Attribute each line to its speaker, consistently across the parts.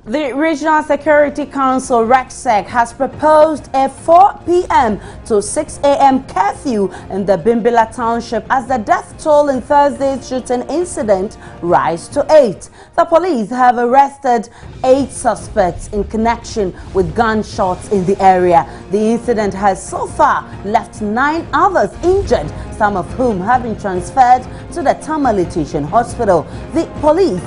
Speaker 1: The Regional Security Council, RECSEC, has proposed a 4 p.m. to 6 a.m. curfew in the Bimbilla township as the death toll in Thursday's shooting incident rise to 8. The police have arrested 8 suspects in connection with gunshots in the area. The incident has so far left 9 others injured, some of whom have been transferred to the Tamale Teaching Hospital. The police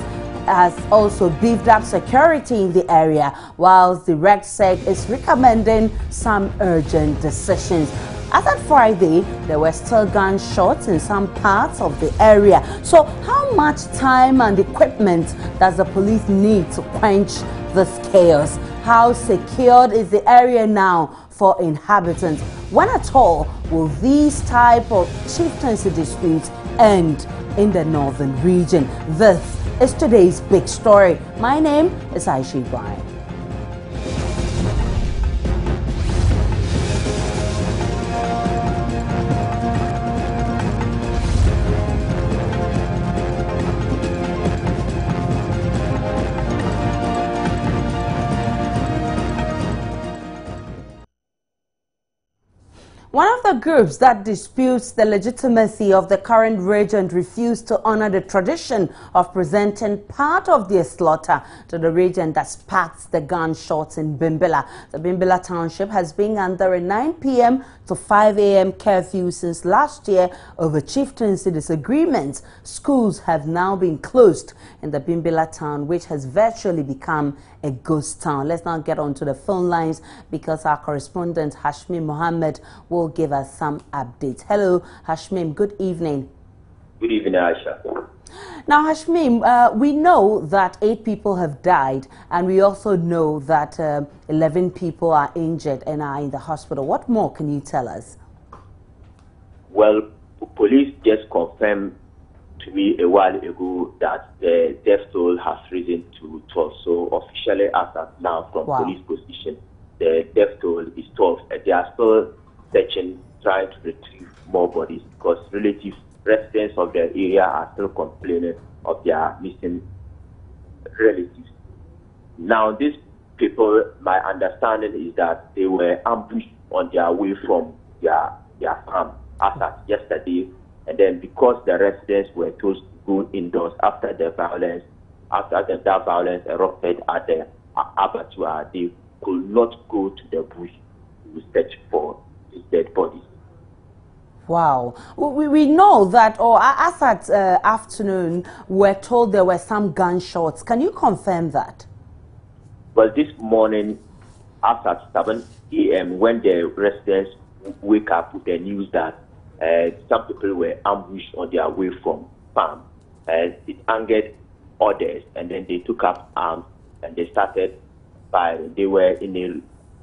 Speaker 1: has also beefed up security in the area, whilst the RECSEC is recommending some urgent decisions. As at Friday, there were still gunshots in some parts of the area. So how much time and equipment does the police need to quench this chaos? How secured is the area now for inhabitants? When at all will these type of chieftaincy disputes end in the northern region? This is today's big story. My name is Aisha Ibrahim. One of the groups that disputes the legitimacy of the current regent refused to honor the tradition of presenting part of their slaughter to the regent that sparked the gunshots in Bimbilla. The Bimbilla township has been under a 9 p.m. to 5 a.m. curfew since last year over chieftaincy disagreements. Schools have now been closed in the Bimbilla town, which has virtually become a ghost town. Let's now get onto the phone lines because our correspondent Hashmim Mohammed will give us some updates. Hello, Hashmim. Good evening.
Speaker 2: Good evening, Aisha.
Speaker 1: Now, Hashmim, we know that 8 people have died, and we also know that 11 people are injured and are in the hospital. What more can you tell us? Well,
Speaker 2: police just confirmed to me a while ago that the death toll has risen to 12. So officially, as of now, from police position, the death toll is 12. They are still searching, trying to retrieve more bodies because residents of the area are still complaining of their missing relatives. Now, these people, my understanding is that they were ambushed on their way from their farm as at yesterday. And then because the residents were told to go indoors after that violence erupted at the abattoir, they could not go to the bush to search for his dead bodies.
Speaker 1: Wow. We know that, as at afternoon, we're told there were some gunshots. Can you confirm that?
Speaker 2: Well, this morning, as at 7 a.m., when the residents wake up with the news that some people were ambushed on their way from farm, it angered others, and then they took up arms and they started firing. They were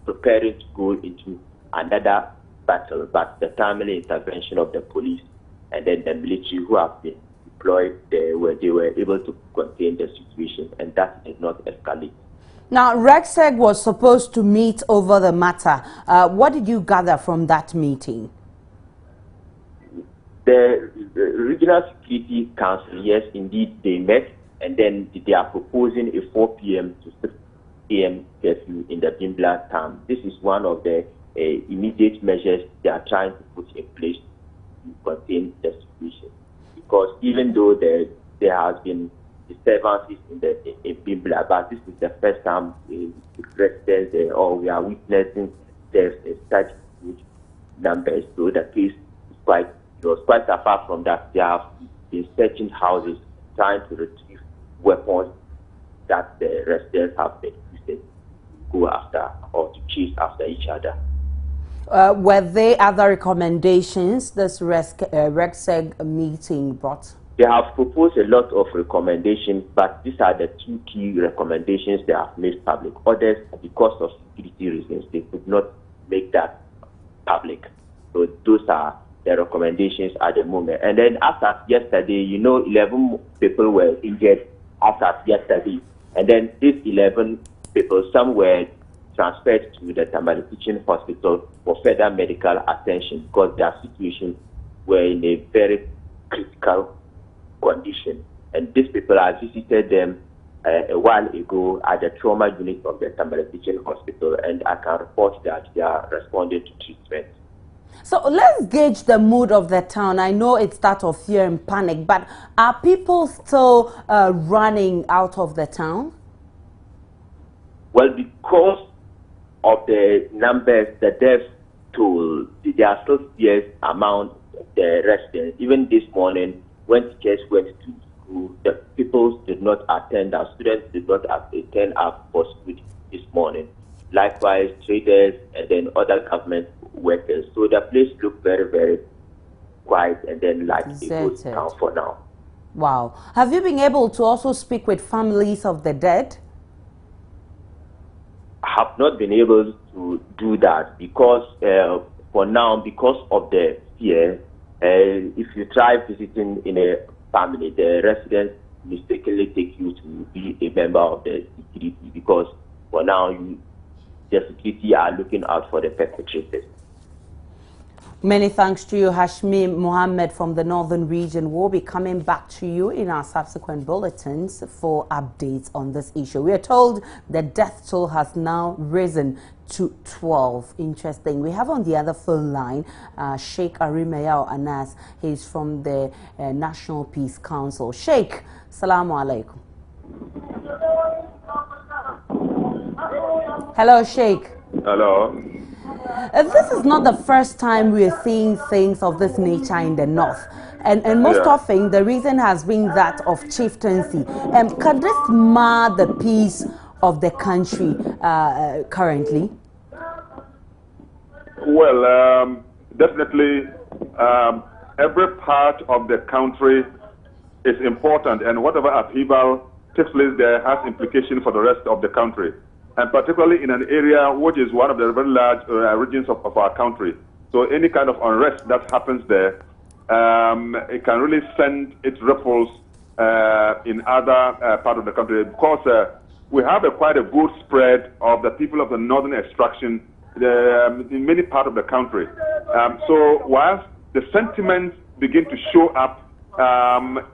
Speaker 2: preparing to go into another battle, but the timely intervention of the police and then the military who have been deployed there, they were able to contain the situation, and that did not escalate.
Speaker 1: Now, RECSEC was supposed to meet over the matter. What did you gather from that meeting?
Speaker 2: The Regional Security Council, yes, indeed, they met, and then they are proposing a 4 p.m. to 6 a.m. curfew in the Bimbilla town. This is one of the immediate measures they are trying to put in place to contain the situation. Because even though there has been disturbances in Bimbilla, but this is the first time the residents we are witnessing there's such huge numbers. So the case was quite apart from that. They have been searching houses, trying to retrieve weapons that the residents have been using to go after or to chase after each other.
Speaker 1: Were there other recommendations this RECSEC meeting brought?
Speaker 2: They have proposed a lot of recommendations, but these are the 2 key recommendations they have made public. Others, because of security reasons, they could not make that public. So those are the recommendations at the moment. And then as of yesterday, 11 people were injured as of yesterday. And then these 11 people, some were transferred to the Tamale Teaching Hospital for further medical attention because their situation were in a very critical condition. And these people, I visited them a while ago at the trauma unit of the Tamale Teaching Hospital, and I can report that they are responding to treatment.
Speaker 1: So let's gauge the mood of the town. I know it's that of fear and panic, but are people still running out of the town?
Speaker 2: Well, because of the numbers, the death toll, there are still fears among the residents. Even this morning, when teachers went to school, the people did not attend, our students did not attend up for school this morning. Likewise, traders and then other government workers. So the place looked very, very quiet and then like it goes down for now.
Speaker 1: Wow. Have you been able to also speak with families of the dead?
Speaker 2: I have not been able to do that because for now, because of the fear, if you try visiting in a family, the residents mistakenly take you to be a member of the security because for now, the security are looking out for the perpetrators.
Speaker 1: Many thanks to you, Hashmi Mohammed from the Northern Region. We'll be coming back to you in our subsequent bulletins for updates on this issue. We are told the death toll has now risen to 12. Interesting. We have on the other phone line Sheikh Arimayao Anas. He's from the National Peace Council. Sheikh, salamu alaikum. Hello, Sheikh.
Speaker 3: Hello.
Speaker 1: This is not the first time we are seeing things of this nature in the north. And most often, the reason has been that of chieftaincy. Can this mar the peace of the country currently?
Speaker 3: Well, definitely, every part of the country is important, and whatever upheaval takes place there has implications for the rest of the country, and particularly in an area which is one of the very large regions of our country. So any kind of unrest that happens there, it can really send its ripples in other part of the country, because we have quite a good spread of the people of the northern extraction in many parts of the country. So whilst the sentiments begin to show up,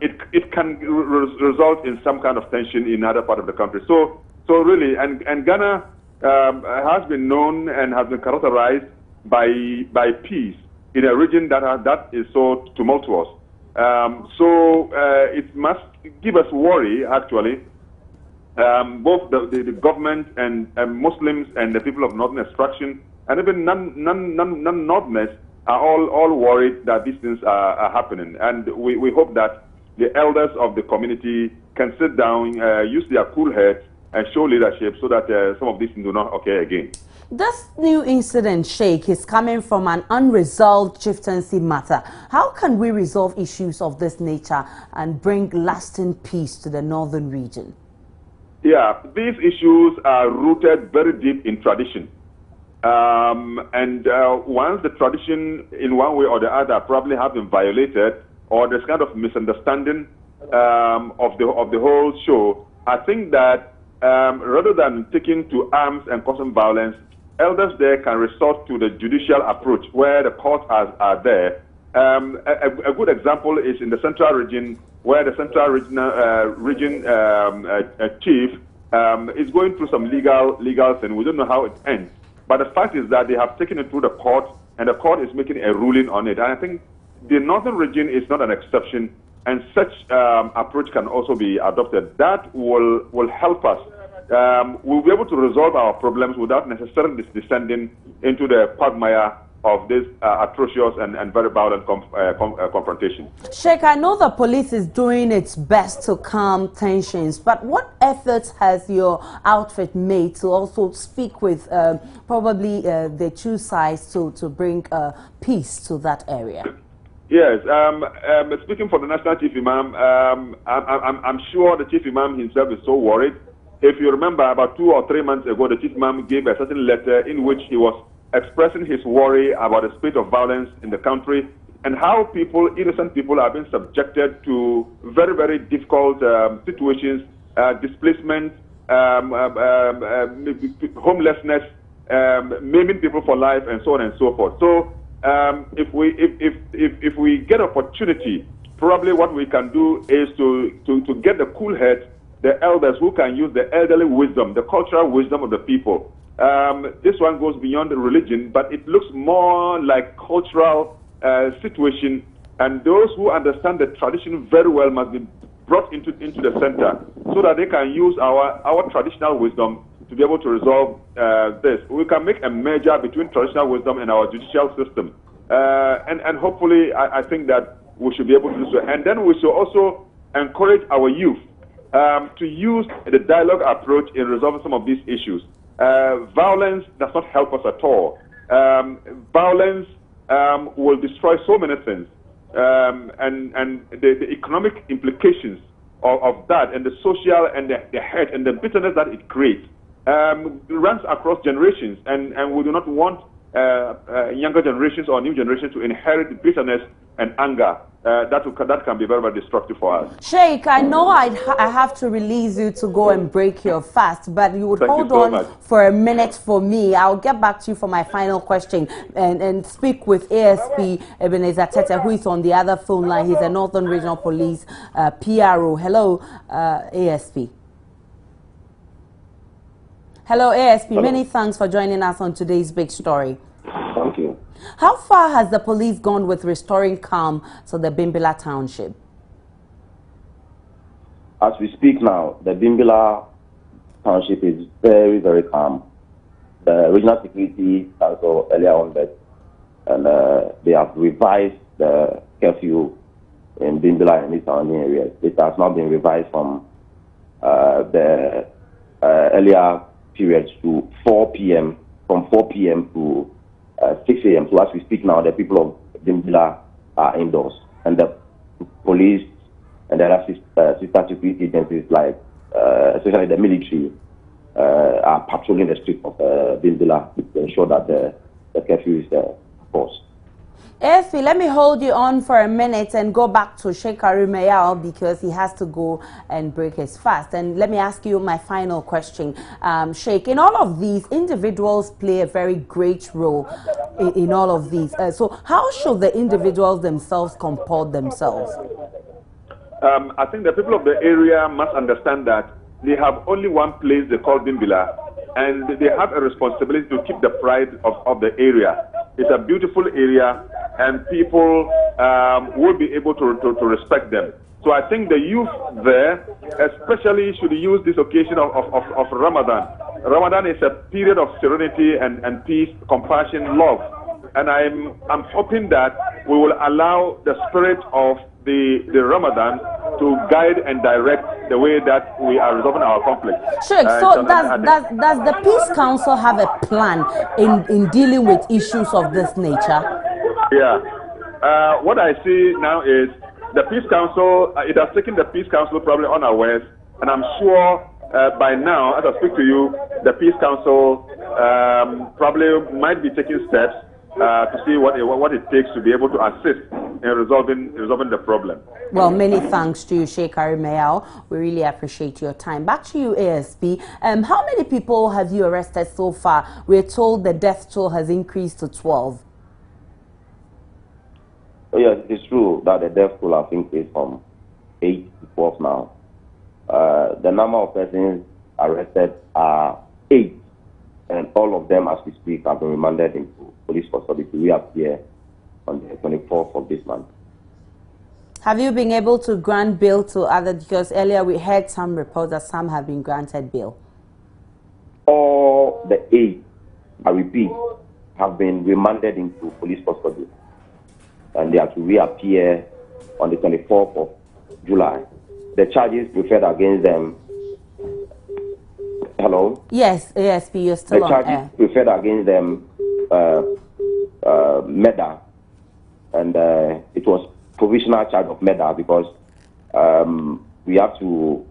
Speaker 3: it can result in some kind of tension in other part of the country. So really, and Ghana has been known and has been characterized by peace in a region that is so tumultuous. So it must give us worry, actually. Both the government and Muslims and the people of northern extraction, and even non-Northerners are all worried that these things are happening. And we hope that the elders of the community can sit down, use their cool heads, and show leadership so that some of these things do not occur again.
Speaker 1: This new incident, Sheikh, is coming from an unresolved chieftaincy matter. How can we resolve issues of this nature and bring lasting peace to the northern region?
Speaker 3: Yeah, these issues are rooted very deep in tradition. And once the tradition in one way or the other probably have been violated, or there's kind of misunderstanding of the whole show, I think that rather than taking to arms and causing violence, elders there can resort to the judicial approach where the courts are there. A good example is in the central region, where the central region chief is going through some legal thing. We don't know how it ends. But the fact is that they have taken it through the court, and the court is making a ruling on it. And I think the northern region is not an exception, and such approach can also be adopted. That will help us. We'll be able to resolve our problems without necessarily descending into the quagmire of this atrocious and very violent confrontation.
Speaker 1: Sheikh, I know the police is doing its best to calm tensions, but what efforts has your outfit made to also speak with probably the two sides to bring peace to that area?
Speaker 3: Yes, speaking for the National Chief Imam, I'm sure the Chief Imam himself is so worried. If you remember, about 2 or 3 months ago, the Chief Imam gave a certain letter in which he was expressing his worry about the state of violence in the country and how innocent people are being subjected to very, very difficult situations, displacement, homelessness, maiming people for life, and so on and so forth. So if we get opportunity, probably what we can do is to get the cool heads the elders who can use the elderly wisdom, the cultural wisdom of the people. This one goes beyond the religion, but it looks more like cultural situation, and those who understand the tradition very well must be brought into the center so that they can use our traditional wisdom to be able to resolve this. We can make a merger between traditional wisdom and our judicial system, and hopefully I think that we should be able to do so. And then we should also encourage our youth to use the dialogue approach in resolving some of these issues. Violence does not help us at all. Violence will destroy so many things, and the economic implications of that, and the social and the hurt and the bitterness that it creates runs across generations, and we do not want younger generations or new generations to inherit bitterness and anger. That can be very, very destructive for us.
Speaker 1: Sheikh, I know I have to release you to go and break your fast, but you would hold on for a minute for me. I'll get back to you for my final question and speak with ASP Ebenezer Tete, who is on the other phone line. He's a Northern Regional Police PRO. Hello, ASP. Hello, ASP. Hello. Many thanks for joining us on today's big story.
Speaker 4: Thank you.
Speaker 1: How far has the police gone with restoring calm to the Bimbilla township?
Speaker 4: As we speak now, the Bimbilla township is very, very calm. The Regional Security Council earlier on that, and they have revised the curfew in Bimbilla and its surrounding areas. It has not been revised from the earlier periods to 4 p.m., from 4 p.m. to 6 a.m. So as we speak now, the people of Bimbilla are indoors, and the police and the other sister security agencies, like especially the military, are patrolling the streets of Bimbilla to ensure that the curfew is enforced.
Speaker 1: ASP, let me hold you on for a minute and go back to Sheikh Mayal because he has to go and break his fast. And let me ask you my final question. Sheikh, in all of these, individuals play a very great role in all of these. So how should the individuals themselves comport themselves?
Speaker 3: I think the people of the area must understand that they have only one place they call Bimbilla, and they have a responsibility to keep the pride of the area. It's a beautiful area, and people will be able to respect them. So I think the youth there especially should use this occasion of Ramadan. Ramadan is a period of serenity and peace, compassion, love. And I'm hoping that we will allow the spirit of the Ramadan to guide and direct the way that we are resolving our conflict.
Speaker 1: Sure. So does the Peace Council have a plan in dealing with issues of this nature?
Speaker 3: Yeah. What I see now is the Peace Council, it has taken the Peace Council probably unawares, and I'm sure by now, as I speak to you, the Peace Council probably might be taking steps to see what it takes to be able to assist in resolving the problem.
Speaker 1: Well, many thanks to you, Sheikh Mayal. We really appreciate your time. Back to you, ASP. How many people have you arrested so far? We're told the death toll has increased to 12.
Speaker 4: Yes, it's true that the death toll has increased from 8 to 12 now. The number of persons arrested are 8, and all of them, as we speak, have been remanded into police custody to reappear on the 24th of this month.
Speaker 1: Have you been able to grant bail to others? Because earlier we heard some reports that some have been granted bail.
Speaker 4: All the 8, I repeat, have been remanded into police custody, and they are to reappear on the 24th of July. The charges preferred against them. Hello?
Speaker 1: Yes, ASP, you're still on air.
Speaker 4: The charges preferred against them, murder, and it was provisional charge of murder because we have to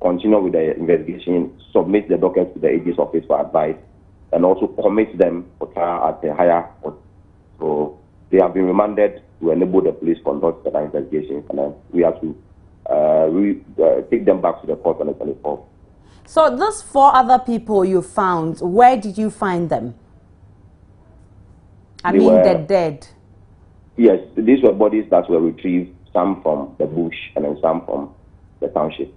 Speaker 4: continue with the investigation, submit the docket to the AG's office for advice, and also commit them for trial at a higher court. So they have been remanded to enable the police conduct the investigations, and then we have to take them back to the court on the 24th.
Speaker 1: So those 4 other people you found, where did you find them? They're dead.
Speaker 4: Yes, these were bodies that were retrieved, some from the bush and then some from the township.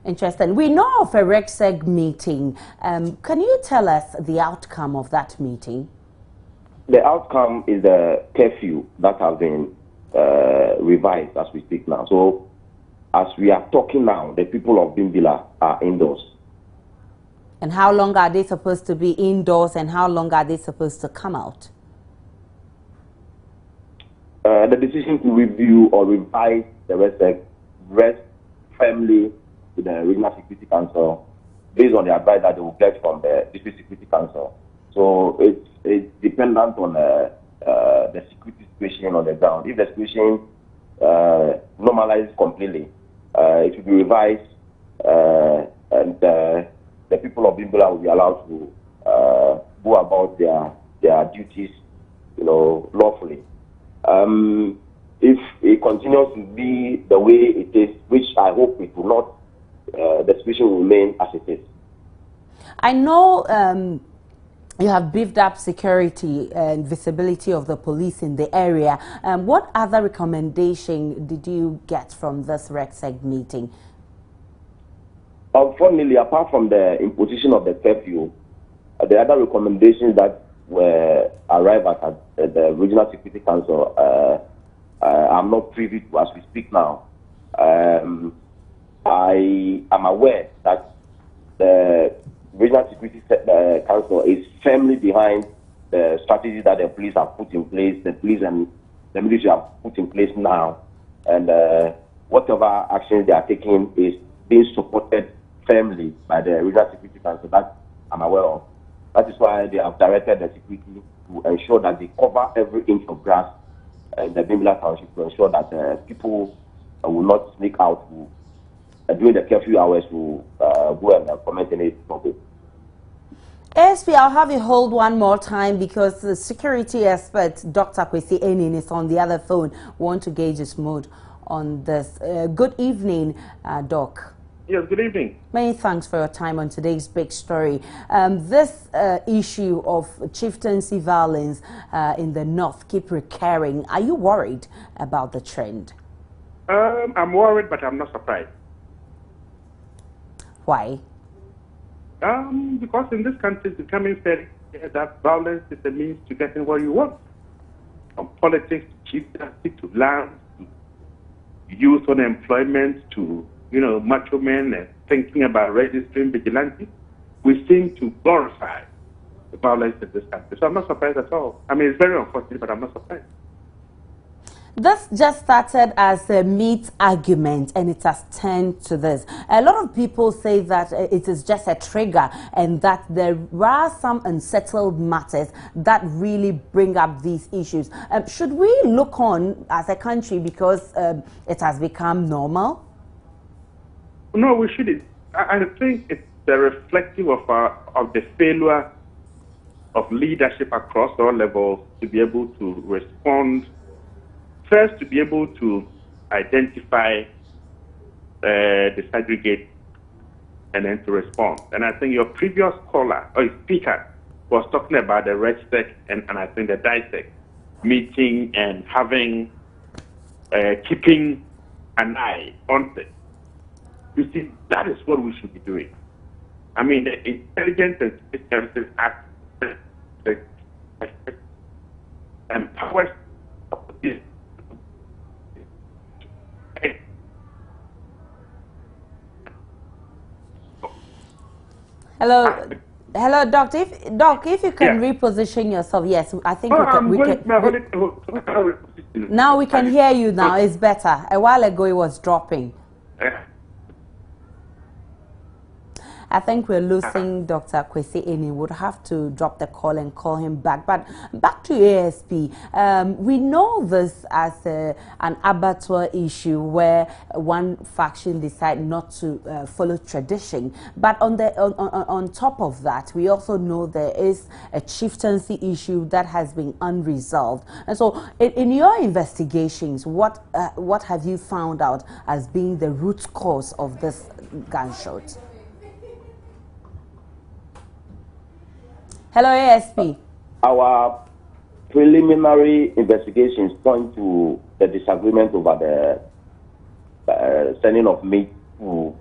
Speaker 1: Interesting. We know of a RECSEG meeting. Can you tell us the outcome of that meeting?
Speaker 4: The outcome is the curfew that has been revised as we speak now. So, as we are talking now, the people of Bimbilla are indoors.
Speaker 1: And how long are they supposed to be indoors, and how long are they supposed to come out?
Speaker 4: The decision to review or revise the RECSEG rests firmly with the Regional Security Council based on the advice that they will get from the District Security Council. So it's dependent on the security situation on the ground. If the situation normalizes completely, it will be revised, and the people of Bimbilla will be allowed to go about their duties, lawfully. If it continues to be the way it is, which I hope it will not, the situation will remain as it is.
Speaker 1: I know you have beefed up security and visibility of the police in the area. What other recommendation did you get from this RECSEG meeting?
Speaker 4: Unfortunately, apart from the imposition of the curfew, the other recommendations that were arrived at the Regional Security Council, I'm not privy to as we speak now. I am aware that the Regional Security Council is firmly behind the strategy that the police have put in place, the police and the military have put in place now, and whatever actions they are taking is being supported firmly by the Regional Security Council that I'm aware of. That is why they have directed the security to ensure that they cover every inch of grass in the Bimbilla Township to ensure that people will not sneak out during the curfew hours to go and commit any trouble.
Speaker 1: ASP, I'll have you hold one more time because the security expert, Dr. Kwesi Enin, is on the other phone. We want to gauge his mood on this. Good evening, Doc.
Speaker 5: Yes, good evening.
Speaker 1: Many thanks for your time on today's big story. This issue of chieftaincy violence in the north keep recurring. Are you worried about the trend?
Speaker 5: I'm worried, but I'm not surprised.
Speaker 1: Why?
Speaker 5: Because in this country it's becoming very clear that violence is a means to getting what you want. From politics to chieftaincy to land, to youth unemployment, to macho men and thinking about registering vigilantes, we seem to glorify the violence in this country. So I'm not surprised at all. I mean, it's very unfortunate, but I'm not surprised.
Speaker 1: This just started as a meat argument and it has turned to this. A lot of people say that it is just a trigger and that there are some unsettled matters that really bring up these issues. Should we look on as a country because it has become normal?
Speaker 5: No, we shouldn't. I think it's reflective of the failure of leadership across all levels to be able to respond. First, to be able to identify, disaggregate, and then to respond. And I think your previous caller or speaker was talking about the RECSEG and I think the DISEC meeting and having, keeping an eye on it. You see, that is what we should be doing. I mean, the Intelligence and Services Act empowers this.
Speaker 1: Hello, Doctor. If you can reposition yourself, yes, I think now we can hear you. Now it's better. A while ago, it was dropping. I think we're losing Dr. Kwesi Enin. Would have to drop the call and call him back. But back to ASP. We know this as an abattoir issue where one faction decide not to follow tradition. But on top of that, we also know there is a chieftaincy issue that has been unresolved. And so, in your investigations, what have you found out as being the root cause of this gunshot? Hello, ASP.
Speaker 4: Our preliminary investigations point to the disagreement over the sending of meat to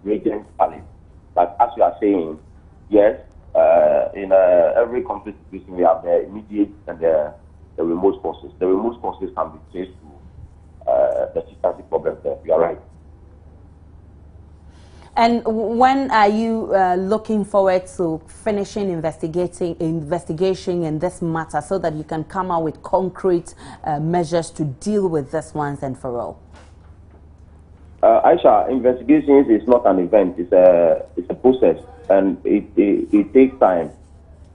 Speaker 4: Regent Palace. But as you are saying, yes, in every conflict situation, we have the immediate and the remote forces. The remote forces can be traced to the chieftaincy problem there. You are right.
Speaker 1: And when are you looking forward to finishing investigation in this matter so that you can come out with concrete measures to deal with this once and for all?
Speaker 4: Aisha, investigations is not an event. It's a process, and it takes time.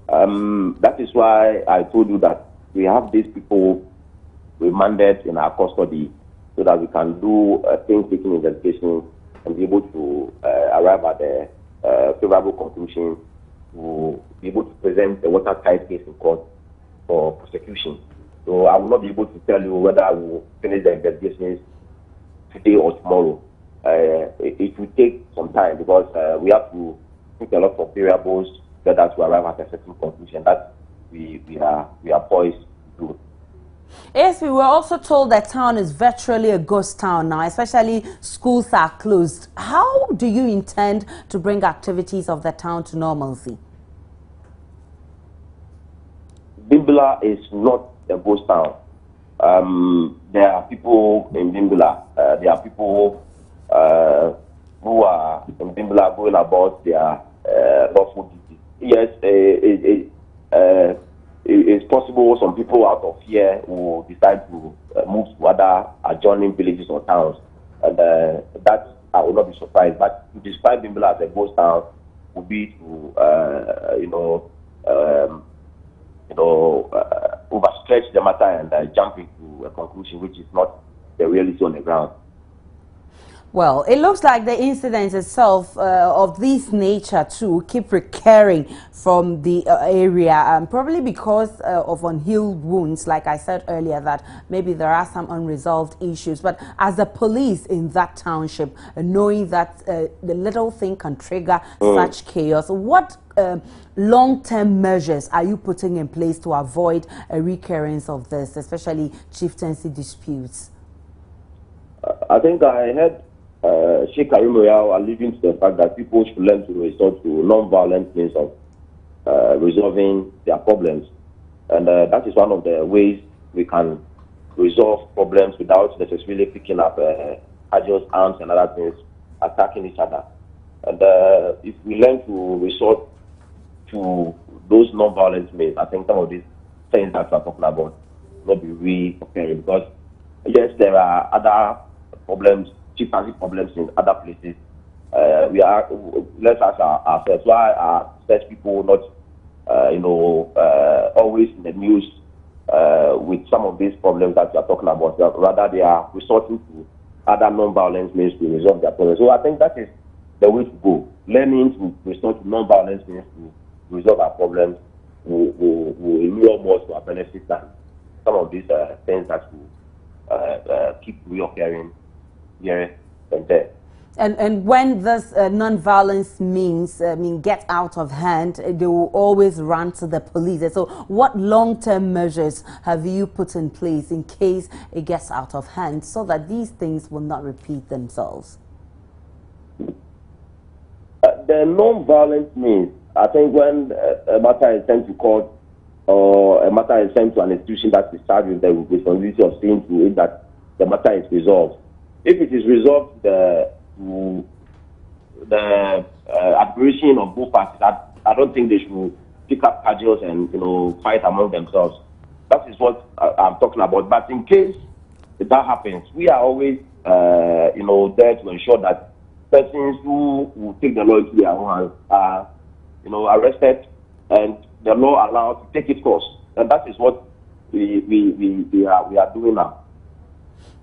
Speaker 4: That is why I told you that we have these people remanded in our custody so that we can do a painstaking investigation and be able to arrive at a favorable conclusion to be able to present a watertight case in court for prosecution. So I will not be able to tell you whether I will finish the investigations today or tomorrow. It will take some time because we have to think a lot of variables together to arrive at a certain conclusion that we are poised to do.
Speaker 1: Yes, we were also told that town is virtually a ghost town now, especially schools are closed. How do you intend to bring activities of the town to normalcy?
Speaker 4: Bimbilla is not a ghost town. There are people in Bimbilla. There are people who are in Bimbilla going about their lawful duties. Yes, it's possible some people out of here will decide to move to other adjoining villages or towns, and that I will not be surprised. But to describe Bimbilla as a ghost town would be to overstretch the matter and jump into a conclusion which is not the reality on the ground.
Speaker 1: Well, it looks like the incidents itself of this nature too keep recurring from the area, probably because of unhealed wounds, like I said earlier, that maybe there are some unresolved issues. But as the police in that township, knowing that the little thing can trigger such chaos, what long-term measures are you putting in place to avoid a recurrence of this, especially chieftaincy disputes?
Speaker 4: I think I heard Sheikh Karim Royal alluding to the fact that people should learn to resort to non-violent means of resolving their problems. And that is one of the ways we can resolve problems without necessarily picking up adults' arms and other things, attacking each other. And if we learn to resort to those non-violent means, I think some of these things that we're talking about will be re-occurring. Because, yes, there are other problems, chieftaincy problems in other places. Let's ask ourselves, why are such people not, always in the news with some of these problems that we are talking about? Rather, they are resorting to other non-violent means to resolve their problems. So I think that is the way to go. Learning to resort to non-violent means to resolve our problems will inure more to our benefit than some of these things that will keep reoccurring here and there.
Speaker 1: And when this non-violence means get out of hand, they will always run to the police. And so what long-term measures have you put in place in case it gets out of hand so that these things will not repeat themselves?
Speaker 4: The non-violent means, I think when a matter is sent to court or a matter is sent to an institution that is charged with the responsibility of seeing to it that the matter is resolved. If it is resolved to the admiration of both parties, I don't think they should pick up cudgels and fight among themselves. That is what I'm talking about. But in case that happens, we are always there to ensure that persons who will take the law into their own hands are arrested and the law allowed to take its course. And that is what we are doing now.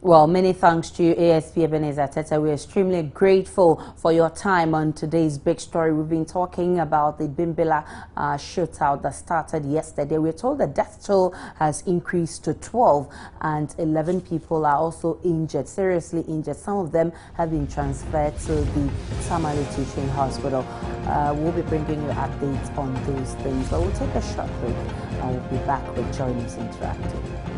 Speaker 1: Well, many thanks to you, ASP Ebenezer Tete. We're extremely grateful for your time on today's big story. We've been talking about the Bimbilla shootout that started yesterday. We're told the death toll has increased to 12 and 11 people are also injured, seriously injured. Some of them have been transferred to the Tamale Teaching Hospital. We'll be bringing you updates on those things, but we'll take a short break and we'll be back with Joy News Interactive.